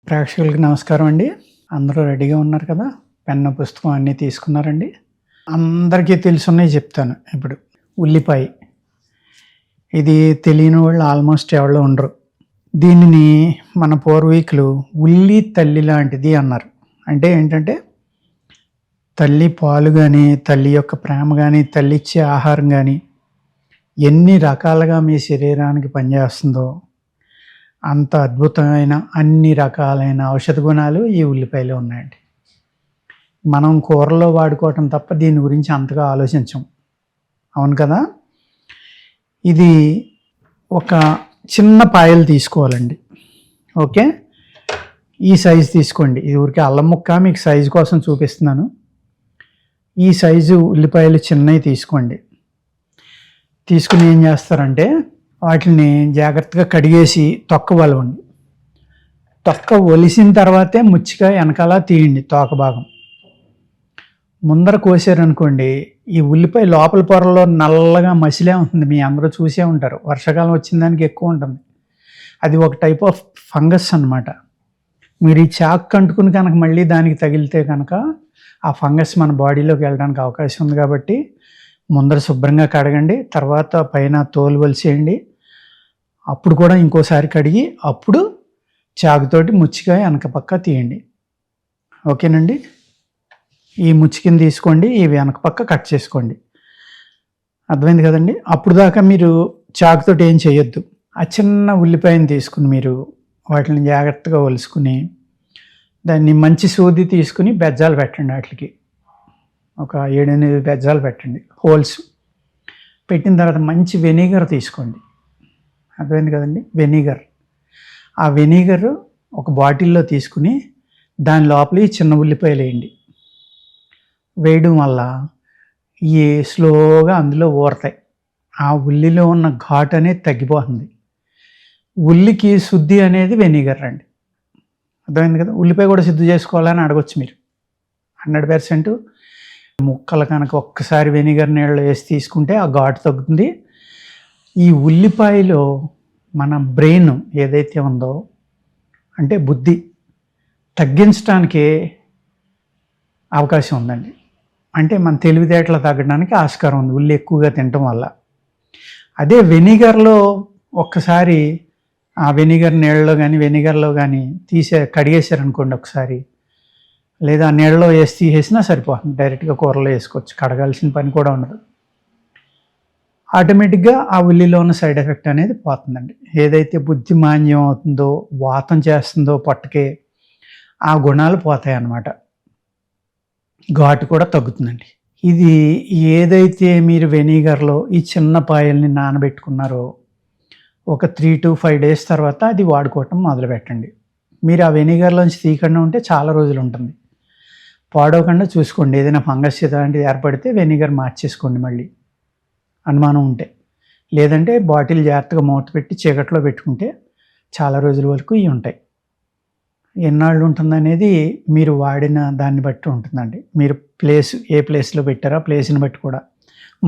ప్రేక్షకులకి నమస్కారం అండి. అందరూ రెడీగా ఉన్నారు కదా! పెన్ను, పుస్తకం అన్నీ తీసుకున్నారండి? అందరికీ తెలుసున్నయి చెప్తాను ఇప్పుడు. ఉల్లిపాయ. ఇది తెలియని వాళ్ళు ఆల్మోస్ట్ ఎవరు ఉండరు. దీనిని మన పూర్వీకులు ఉల్లి తల్లి లాంటిది అన్నారు. అంటే ఏంటంటే, తల్లి పాలు గాని, తల్లి యొక్క ప్రేమ గాని, తల్లిచ్చే ఆహారం గాని, ఎన్ని రకాలుగా మీ శరీరానికి పనిచేస్తుందో అంత అద్భుతమైన అన్ని రకాలైన ఔషధ గుణాలు ఈ ఉల్లిపాయలో ఉన్నాయండి. మనం కూరల్లో వాడుకోవటం తప్ప దీని గురించి అంతగా ఆలోచించం. అవును కదా! ఇది ఒక చిన్న పాయలు తీసుకోవాలండి. ఓకే, ఈ సైజు తీసుకోండి. ఇది ఊరికే అల్లం ముక్క మీకు సైజు కోసం చూపిస్తున్నాను. ఈ సైజు ఉల్లిపాయలు చిన్నవి తీసుకోండి. తీసుకుని ఏం చేస్తారంటే, వాటిని జాగ్రత్తగా కడిగేసి తొక్క వలవండి. తొక్క ఒలిసిన తర్వాతే ముచ్చిగా వెనకాల తీయండి. తోక భాగం ముందర కోసారనుకోండి, ఈ ఉల్లిపాయ లోపల పొరలో నల్లగా మసిలే ఉంటుంది. మీ అందరూ చూసే ఉంటారు. వర్షాకాలం వచ్చిన దానికి ఎక్కువ ఉంటుంది. అది ఒక టైప్ ఆఫ్ ఫంగస్ అన్నమాట. మీరు ఈ చాక్ అంటుకుని కనుక మళ్ళీ దానికి తగిలితే కనుక ఆ ఫంగస్ మన బాడీలోకి వెళ్ళడానికి అవకాశం ఉంది. కాబట్టి ముందర శుభ్రంగా కడగండి. తర్వాత పైన తోలు వలిసేయండి. అప్పుడు కూడా ఇంకోసారి కడిగి అప్పుడు చాకుతోటి ముచ్చిగా వెనక పక్క తీయండి. ఓకేనండి. ఈ ముచ్చికిని తీసుకోండి, ఈ వెనక పక్క కట్ చేసుకోండి. అర్థమైంది కదండి. అప్పుడు దాకా మీరు చాకుతోటి ఏం చేయొద్దు. ఆ చిన్న ఉల్లిపాయను తీసుకుని మీరు వాటిని జాగ్రత్తగా ఒలుసుకుని దాన్ని మంచి సూది తీసుకుని బెజ్జాలు పెట్టండి. వాటికి ఒక 7-8 బెజ్జాలు పెట్టండి, హోల్స్ పెట్టిన తర్వాత మంచి వెనిగర్ తీసుకోండి. అర్థమైంది కదండి. వెనిగర్, ఆ వెనిగర్ ఒక బాటిల్లో తీసుకుని దాని లోపల చిన్న ఉల్లిపాయలు వేయండి. వేయడం వల్ల ఈ స్లోగా అందులో ఊరతాయి. ఆ ఉల్లిలో ఉన్న ఘాటు అనేది తగ్గిపోతుంది. ఉల్లికి శుద్ధి అనేది వెనిగర్ అండి. అర్థమైంది కదా. ఉల్లిపాయ కూడా శుద్ధి చేసుకోవాలని అడగొచ్చు మీరు. 100% ముక్కలు కనుక ఒక్కసారి వెనిగర్ నీళ్ళు వేసి తీసుకుంటే ఆ ఘాటు తగ్గుతుంది. ఈ ఉల్లిపాయలో మన బ్రెయిన్ ఏదైతే ఉందో, అంటే బుద్ధి తగ్గించడానికి అవకాశం ఉందండి. అంటే మన తెలివితేటలు తగ్గడానికి ఆస్కారం ఉంది ఉల్లి ఎక్కువగా తినటం వల్ల. అదే వెనిగర్లో ఒక్కసారి ఆ వెనిగర్ నీళ్ళలో కానీ వెనిగర్లో కానీ కడిగేశారనుకోండి ఒకసారి, లేదా నీళ్ళలో వేసి తీసేసినా సరిపోతుంది. డైరెక్ట్గా కూరలో వేసుకోవచ్చు, కడగాల్సిన పని కూడా ఉండదు. ఆటోమేటిక్గా ఆ ఉల్లిలో ఉన్న సైడ్ ఎఫెక్ట్ అనేది పోతుందండి. ఏదైతే బుద్ధి మాన్యం అవుతుందో, వాతం చేస్తుందో పొట్టకే, ఆ గుణాలు పోతాయి అన్నమాట. ఘాటు కూడా తగ్గుతుందండి. ఇది ఏదైతే మీరు వెనిగర్లో ఈ చిన్న పాయల్ని నానబెట్టుకున్నారో ఒక 3 to 5 days తర్వాత అది వాడుకోవటం మొదలుపెట్టండి. మీరు ఆ వెనిగర్లోంచి తీయకుండా ఉంటే చాలా రోజులు ఉంటుంది. పాడవకుండా చూసుకోండి. ఏదైనా ఫంగస్ లాంటిది ఏర్పడితే వెనిగర్ మార్చేసుకోండి మళ్ళీ, అనుమానం ఉంటే. లేదంటే బాటిల్ జాగ్రత్తగా మూత పెట్టి చీకట్లో పెట్టుకుంటే చాలా రోజుల వరకు ఇవి ఉంటాయి. ఎన్నాళ్ళు ఉంటుందనేది మీరు వాడిన దాన్ని బట్టి ఉంటుందండి. మీరు ఏ ప్లేస్లో పెట్టారో ప్లేస్ని బట్టి కూడా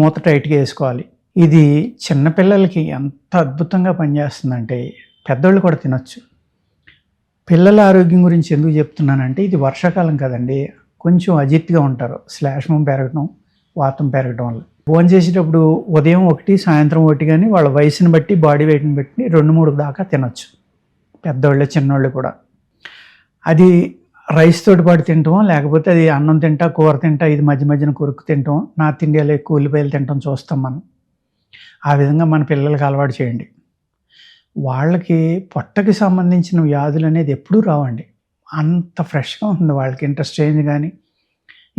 మూత టైట్గా వేసుకోవాలి. ఇది చిన్నపిల్లలకి ఎంత అద్భుతంగా పనిచేస్తుందంటే పెద్దోళ్ళు కూడా తినొచ్చు. పిల్లల ఆరోగ్యం గురించి ఎందుకు చెప్తున్నానంటే, ఇది వర్షాకాలం కదండి, కొంచెం అజిత్గా ఉంటారు. శ్లేష్మం పెరగడం, వాతం పెరగడం వల్ల భోజనం చేసేటప్పుడు ఉదయం 1, సాయంత్రం 1 కానీ వాళ్ళ వయసుని బట్టి, బాడీ వెయిట్ని బట్టి 2-3 దాకా తినొచ్చు పెద్దోళ్ళు చిన్నోళ్ళు కూడా. అది రైస్ తోటి పాటు తింటాం, లేకపోతే అది అన్నం తింటా, కూర తింటా, ఇది మధ్య మధ్యన కొరుకు తింటాం, నార్త్ ఇండియాలో ఎక్కువ ఉల్లిపాయలు తింటాం చూస్తాం మనం. ఆ విధంగా మన పిల్లలకి అలవాటు చేయండి. వాళ్ళకి పొట్టకి సంబంధించిన వ్యాధులు అనేది ఎప్పుడూ రావండి. అంత ఫ్రెష్గా ఉంటుంది వాళ్ళకి. ఇంట్రెస్టేజ్ కానీ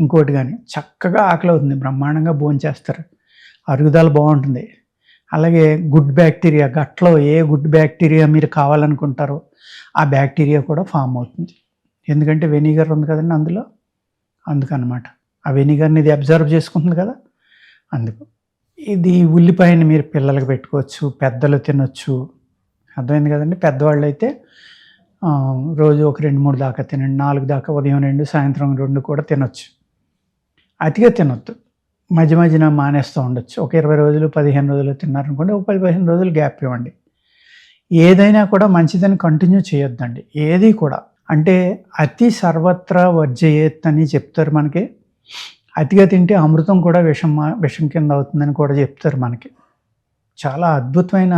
ఇంకోటి కానీ చక్కగా ఆకలి అవుతుంది, బ్రహ్మాండంగా భోంచేస్తారు, అరుగుదల బాగుంటుంది. అలాగే గుడ్ బ్యాక్టీరియా, గట్లో ఏ గుడ్ బ్యాక్టీరియా మీరు కావాలనుకుంటారో ఆ బ్యాక్టీరియా కూడా ఫామ్ అవుతుంది. ఎందుకంటే వెనిగర్ ఉంది కదండి అందులో, అందుకనమాట. ఆ వెనిగర్ని ఇది అబ్జర్వ్ చేసుకుంటుంది కదా, అందుకు. ఇది ఉల్లిపాయని మీరు పిల్లలకి పెట్టుకోవచ్చు, పెద్దలు తినొచ్చు. అర్థమైంది కదండి. పెద్దవాళ్ళు అయితే రోజు ఒక 2-3 దాకా తినండి, 4 దాకా, ఉదయం 2, సాయంత్రం 2 కూడా తినొచ్చు. అతిగా తినొద్దు, మధ్య మధ్యన మానేస్తూ ఉండొచ్చు. ఒక 20 రోజులు 15 రోజులు తిన్నారనుకోండి, ఒక 10-15 రోజులు గ్యాప్ ఇవ్వండి. ఏదైనా కూడా మంచిదని కంటిన్యూ చేయొద్దండి, ఏది కూడా. అంటే అతి సర్వత్రా వర్జయేత్ అని చెప్తారు మనకి. అతిగా తింటే అమృతం కూడా విషం కింద అవుతుందని కూడా చెప్తారు మనకి. చాలా అద్భుతమైన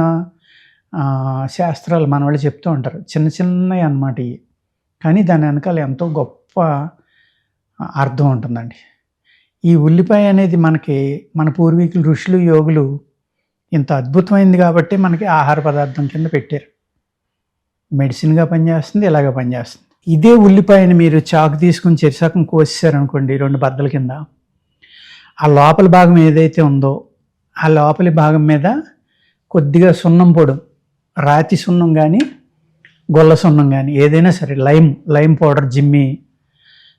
శాస్త్రాలు మన వాళ్ళు చెప్తూ ఉంటారు. చిన్న చిన్నవి అన్నమాట ఇవి, కానీ దాని వెనకాల ఎంతో గొప్ప అర్థం ఉంటుందండి. ఈ ఉల్లిపాయ అనేది మనకి మన పూర్వీకులు ఋషులు యోగులు ఇంత అద్భుతమైంది కాబట్టి మనకి ఆహార పదార్థం కింద పెట్టారు. మెడిసిన్గా పనిచేస్తుంది, ఇలాగ పనిచేస్తుంది. ఇదే ఉల్లిపాయని మీరు చాకు తీసుకుని చెరిసకం కోసేసారనుకోండి 2 బద్దల కింద, ఆ లోపల భాగం ఏదైతే ఉందో ఆ లోపలి భాగం మీద కొద్దిగా సున్నం పొడి, రాతి సున్నం కానీ గొల్ల సున్నం కానీ ఏదైనా సరే, లైమ్ పౌడర్ జిమ్మి,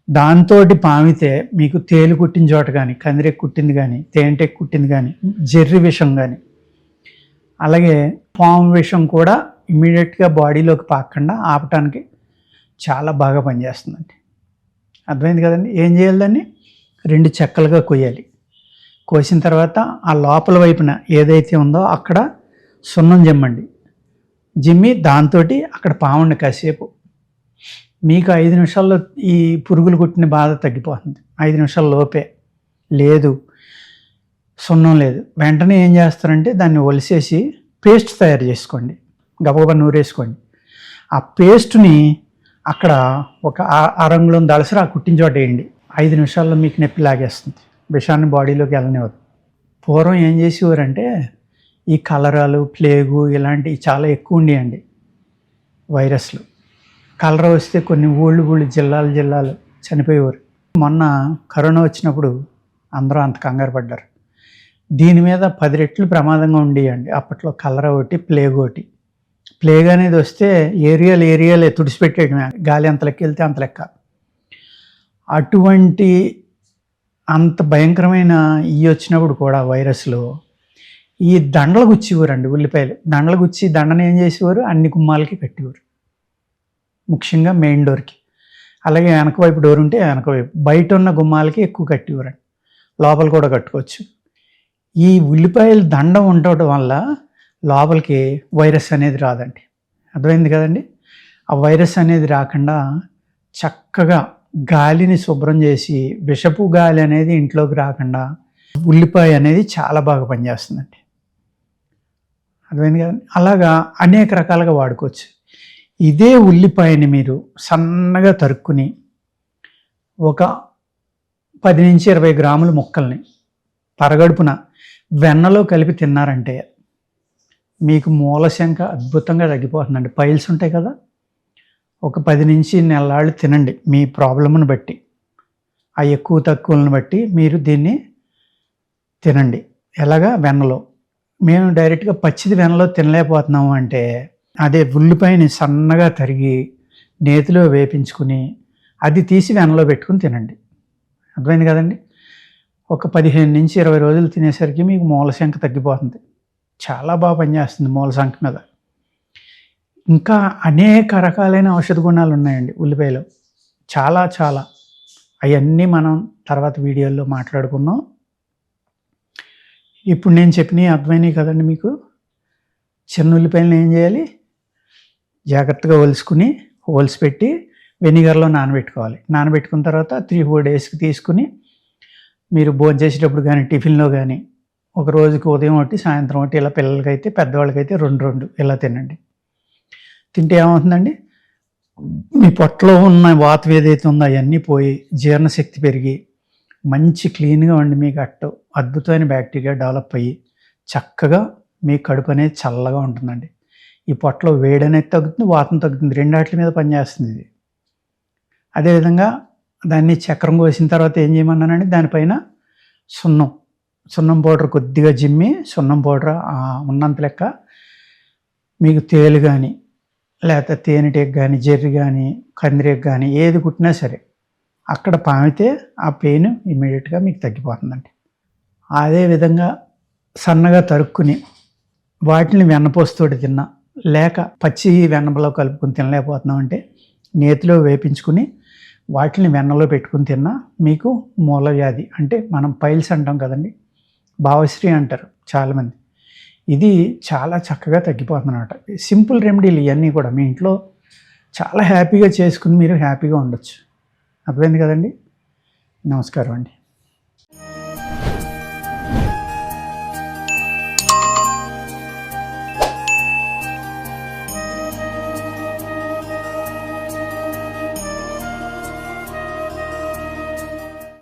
దాంతో పామితే మీకు తేలు కుట్టిన చోట కానీ, కందిరెక్కు కుట్టింది కానీ, తేనెటెక్కు కుట్టింది కానీ, జెర్రి విషం కానీ, అలాగే పాము విషం కూడా ఇమ్మీడియట్గా బాడీలోకి పాకకుండా ఆపటానికి చాలా బాగా పనిచేస్తుందండి. అర్థమైంది కదండి. ఏం చేయాలి, దాన్ని 2 చెక్కలుగా కొయ్యాలి. కోసిన తర్వాత ఆ లోపల వైపున ఏదైతే ఉందో అక్కడ సున్నం జిమ్మి దాంతో అక్కడ పావండి కాసేపు. మీకు 5 నిమిషాల్లో ఈ పురుగులు కుట్టిన బాధ తగ్గిపోతుంది. 5 నిమిషాల లోపే. లేదు, సున్నం లేదు, వెంటనే ఏం చేస్తారంటే దాన్ని ఒలిసేసి పేస్ట్ తయారు చేసుకోండి. గబగబా నూరేసుకోండి. ఆ పేస్ట్ని అక్కడ ఒక అరంగుళం దళసరి ఆ కుట్టిన చోట వేయండి. 5 నిమిషాల్లో మీకు నొప్పి లాగేస్తుంది, విషాన్ని బాడీలోకి వెళ్ళనివ్వదు. పూర్వం ఏం చేసేవారంటే ఈ కలరాలు, ప్లేగు ఇలాంటివి చాలా ఎక్కువ ఉండేయండి. వైరస్లు, కలరా వస్తే కొన్ని ఊళ్ళు జిల్లాలు చనిపోయేవారు. మొన్న కరోనా వచ్చినప్పుడు అందరూ అంత కంగారు పడ్డారు. దీని మీద 10 రెట్లు ప్రమాదంగా ఉండేయండి అప్పట్లో. కలరా ఒకటి, ప్లేగ్ ఒకటి. ప్లేగ్ అనేది వస్తే ఏరియాలే తుడిచిపెట్టేయడమే, గాలి ఎంత లెక్క వెళ్తే అంత లెక్క. అటువంటి అంత భయంకరమైన ఇవి వచ్చినప్పుడు కూడా వైరస్లో ఈ దండలు గుచ్చేవారండి. ఉల్లిపాయలు దండలు గుచ్చి దండను ఏం చేసేవారు, అన్ని గుమ్మాలకి కట్టేవారు, ముఖ్యంగా మెయిన్ డోర్కి. అలాగే వెనక వైపు డోర్ ఉంటే వెనక వైపు, బయట ఉన్న గుమ్మాలకి ఎక్కువ కట్టేవారండి. లోపల కూడా కట్టుకోవచ్చు. ఈ ఉల్లిపాయలు దండ ఉండటం వల్ల లోపలికి వైరస్ అనేది రాదండి. అర్థమైంది కదండి. ఆ వైరస్ అనేది రాకుండా చక్కగా గాలిని శుభ్రం చేసి, విషపు గాలి అనేది ఇంట్లోకి రాకుండా ఉల్లిపాయ అనేది చాలా బాగా పనిచేస్తుందండి. అర్థమైంది కదండి. అలాగా అనేక రకాలుగా వాడుకోవచ్చు. ఇదే ఉల్లిపాయని మీరు సన్నగా తరుక్కుని ఒక 10 నుంచి 20 గ్రాముల ముక్కల్ని పరగడుపున వెన్నలో కలిపి తిన్నారంటే మీకు మూలశంక అద్భుతంగా తగ్గిపోతుందండి. పైల్స్ ఉంటాయి కదా, ఒక 10 నుంచి నెలలు తినండి. మీ ప్రాబ్లమ్ను బట్టి, ఆ ఎక్కువ తక్కువలను బట్టి మీరు దీన్ని తినండి. ఎలాగా, వెన్నలో. మేము డైరెక్ట్గా పచ్చిది వెన్నలో తినలేకపోతున్నాము అంటే అదే ఉల్లిపాయని సన్నగా తరిగి నేతిలో వేపించుకుని అది తీసి వెన్నలో పెట్టుకుని తినండి. అర్థమైంది కదండి. ఒక 15 నుంచి 20 రోజులు తినేసరికి మీకు మూలశంక తగ్గిపోతుంది. చాలా బాగా పనిచేస్తుంది మూలశంక మీద. ఇంకా అనేక రకాలైన ఔషధ గుణాలు ఉన్నాయండి ఉల్లిపాయలో, చాలా. అవన్నీ మనం తర్వాత వీడియోల్లో మాట్లాడుకుందాం. ఇప్పుడు నేను చెప్పినవి అర్థమైనాయి కదండి మీకు. చిన్న ఉల్లిపాయలను ఏం చేయాలి, జాగ్రత్తగా ఒలిసిపెట్టి వెనిగర్లో నానబెట్టుకోవాలి. నానబెట్టుకున్న తర్వాత 3-4 డేస్కి తీసుకుని మీరు భోజనం చేసేటప్పుడు కానీ, టిఫిన్లో కానీ, ఒక రోజుకి ఉదయం ఒకటి, సాయంత్రం ఒకటి, ఇలా పిల్లలకైతే, పెద్దవాళ్ళకైతే 2 ఇలా తినండి. తింటే ఏమవుతుందండి, మీ పొట్టలో ఉన్న వాతం ఏదైతే ఉందో అవన్నీ పోయి జీర్ణశక్తి పెరిగి మంచి క్లీన్గా ఉండి మీకు అద్భుతమైన బ్యాక్టీరియా డెవలప్ అయ్యి చక్కగా మీ కడుపు అనేది చల్లగా ఉంటుందండి. ఈ పొట్టలో వేడి అనేది తగ్గుతుంది, వాతం తగ్గుతుంది, 2 వాటి మీద పనిచేస్తుంది ఇది. అదేవిధంగా దాన్ని చక్రం కోసిన తర్వాత ఏం చేయమన్నానండి, దానిపైన సున్నం పౌడర్ కొద్దిగా జిమ్మి, సున్నం పౌడర్ ఉన్నంత లెక్క మీకు తేలు కానీ, లేకపోతే తేనెటెక్కు కానీ, జెర్రి కానీ, కందిరెక్కు కానీ ఏది కుట్టినా సరే అక్కడ పామితే ఆ పెయిన్ ఇమ్మీడియట్గా మీకు తగ్గిపోతుందండి. అదేవిధంగా సన్నగా తరుక్కుని వాటిని వెన్నపోస్తోటి తిన్నా, లేక పచ్చి వెన్నలో కలుపుకొని తినలేకపోతున్నాం అంటే నేతిలో వేపించుకుని వాటిని వెన్నలో పెట్టుకుని తిన్నా మీకు మూల వ్యాధి, అంటే మనం పైల్స్ అంటాం కదండి, భావశ్రీ అంటారు చాలామంది, ఇది చాలా చక్కగా తగ్గిపోతుంది అన్నమాట. సింపుల్ రెమెడీలు ఇవన్నీ కూడా మీ ఇంట్లో చాలా హ్యాపీగా చేసుకుని మీరు హ్యాపీగా ఉండొచ్చు. అర్థమైంది కదండి. నమస్కారం అండి.